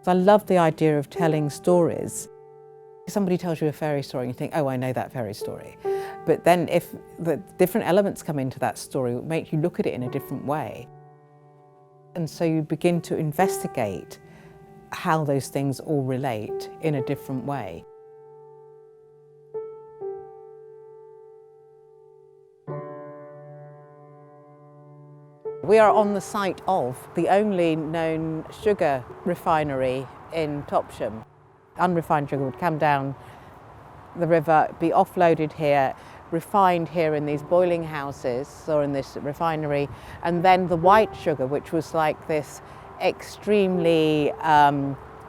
I love the idea of telling stories. If somebody tells you a fairy story and you think, oh, I know that fairy story. But then if the different elements come into that story, it will make you look at it in a different way. And so you begin to investigate how those things all relate in a different way. We are on the site of the only known sugar refinery in Topsham. Unrefined sugar would come down the river, be offloaded here, refined here in these boiling houses or in this refinery, and then the white sugar, which was like this extremely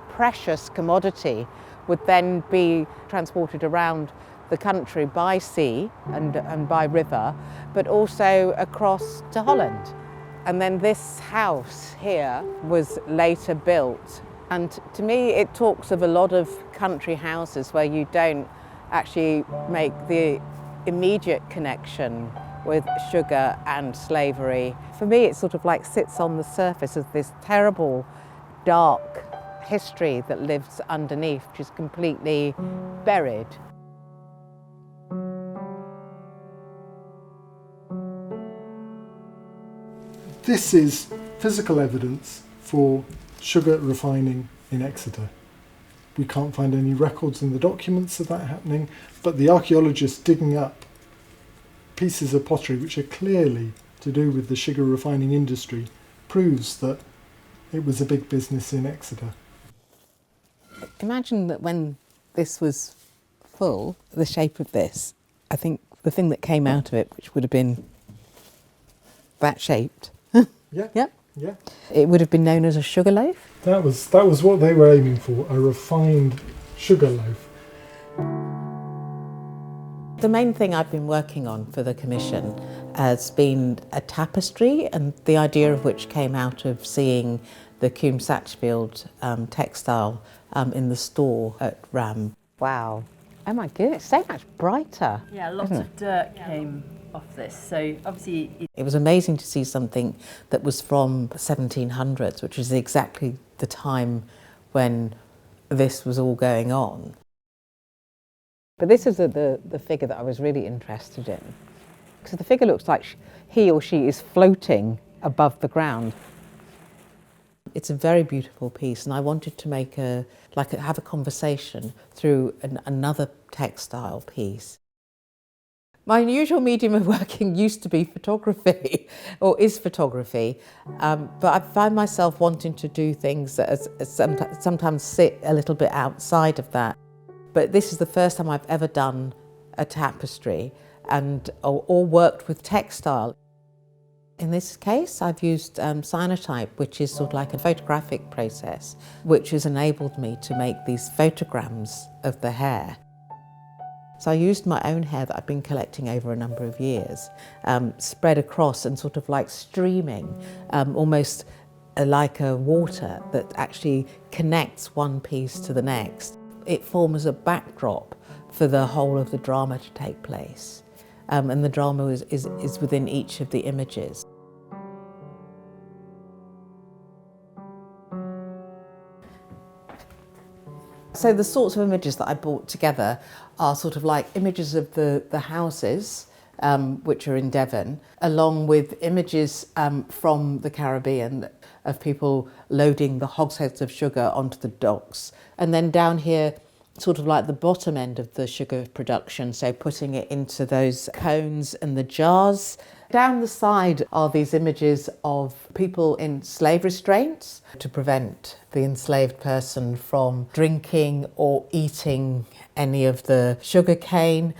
precious commodity, would then be transported around the country by sea and by river, but also across to Holland. And then this house here was later built. And to me, it talks of a lot of country houses where you don't actually make the immediate connection with sugar and slavery. For me, it sort of like sits on the surface of this terrible, dark history that lives underneath, which is completely buried. This is physical evidence for sugar refining in Exeter. We can't find any records in the documents of that happening, but the archaeologists digging up pieces of pottery which are clearly to do with the sugar refining industry proves that it was a big business in Exeter. Imagine that when this was full, the shape of this, I think the thing that came out of it, which would have been that shaped, Yeah. yep. Yeah. It would have been known as a sugar loaf. That was what they were aiming for, a refined sugar loaf. The main thing I've been working on for the commission has been a tapestry, and the idea of which came out of seeing the Coombe Satchfield textile in the store at RAMM. Wow. Oh my goodness, it's so much brighter. Yeah, lots of dirt came off this, so obviously it was amazing to see something that was from the 1700s, which is exactly the time when this was all going on. But this is the figure that I was really interested in, because the figure looks like he or she is floating above the ground. It's a very beautiful piece, and I wanted to make have a conversation through another textile piece. My usual medium of working used to be photography, or is photography, but I find myself wanting to do things that sometimes sit a little bit outside of that. But this is the first time I've ever done a tapestry or worked with textile. In this case, I've used Cyanotype, which is sort of like a photographic process, which has enabled me to make these photograms of the hair. So I used my own hair that I've been collecting over a number of years, spread across and sort of like streaming, almost like a water that actually connects one piece to the next. It forms a backdrop for the whole of the drama to take place. And the drama is within each of the images. So the sorts of images that I brought together are sort of like images of the houses, which are in Devon, along with images from the Caribbean of people loading the hogsheads of sugar onto the docks. And then down here, sort of like the bottom end of the sugar production, so putting it into those cones and the jars. Down the side are these images of people in slave restraints to prevent the enslaved person from drinking or eating any of the sugar cane.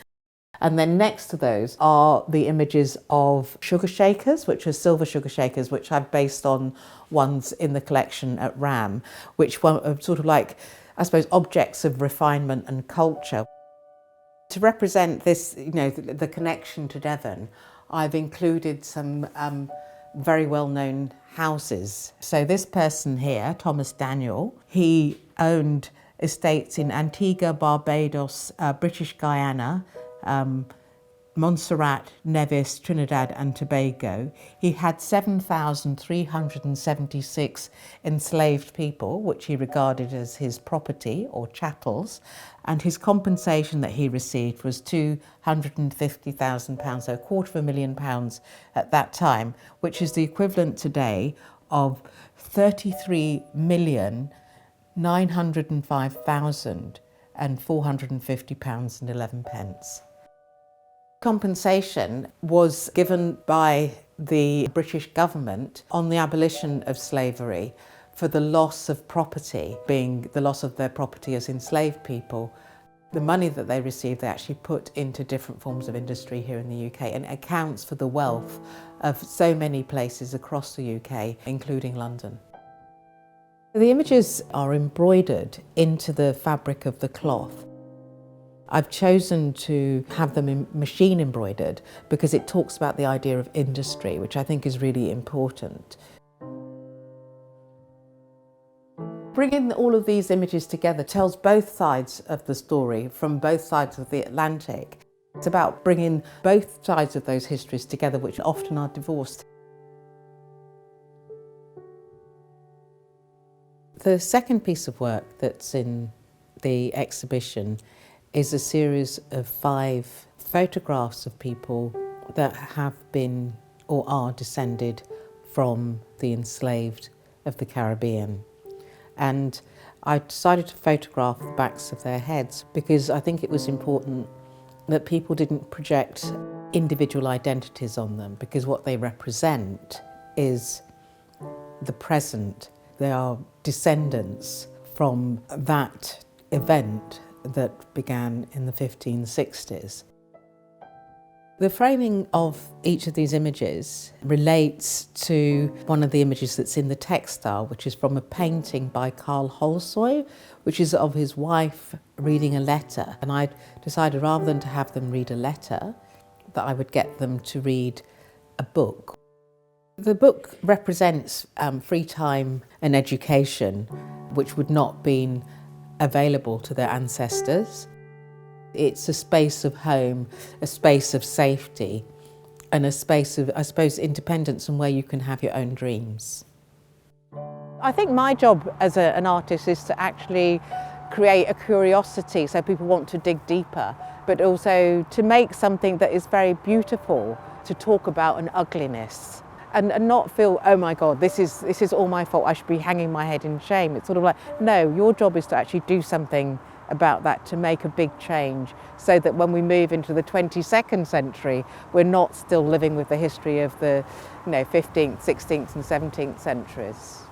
And then next to those are the images of sugar shakers, which are silver sugar shakers, which I've based on ones in the collection at RAMM, which are sort of like, I suppose, objects of refinement and culture. To represent this, the connection to Devon, I've included some very well-known houses. So this person here, Thomas Daniel, he owned estates in Antigua, Barbados, British Guyana, Montserrat, Nevis, Trinidad and Tobago, he had 7,376 enslaved people, which he regarded as his property or chattels, and his compensation that he received was £250,000, so £250,000 at that time, which is the equivalent today of £33,905,450.11. Compensation was given by the British government on the abolition of slavery for the loss of property, being the loss of their property as enslaved people. The money that they received they actually put into different forms of industry here in the UK, and it accounts for the wealth of so many places across the UK, including London. The images are embroidered into the fabric of the cloth. I've chosen to have them machine embroidered because it talks about the idea of industry, which I think is really important. Bringing all of these images together tells both sides of the story from both sides of the Atlantic. It's about bringing both sides of those histories together, which often are divorced. The second piece of work that's in the exhibition is a series of 5 photographs of people that have been or are descended from the enslaved of the Caribbean. And I decided to photograph the backs of their heads because I think it was important that people didn't project individual identities on them, because what they represent is the present. They are descendants from that event that began in the 1560s. The framing of each of these images relates to one of the images that's in the Textile, which is from a painting by Carl Holsoy, which is of his wife reading a letter. And I decided, rather than to have them read a letter, that I would get them to read a book. The book represents free time and education, which would not have been available to their ancestors. It's a space of home, a space of safety, and a space of, I suppose, independence, and where you can have your own dreams. I think my job as an artist is to actually create a curiosity so people want to dig deeper, but also to make something that is very beautiful, to talk about an ugliness. And not feel, oh my God, this is all my fault, I should be hanging my head in shame. It's sort of like, no, your job is to actually do something about that, to make a big change, so that when we move into the 22nd century, we're not still living with the history of the 15th, 16th and 17th centuries.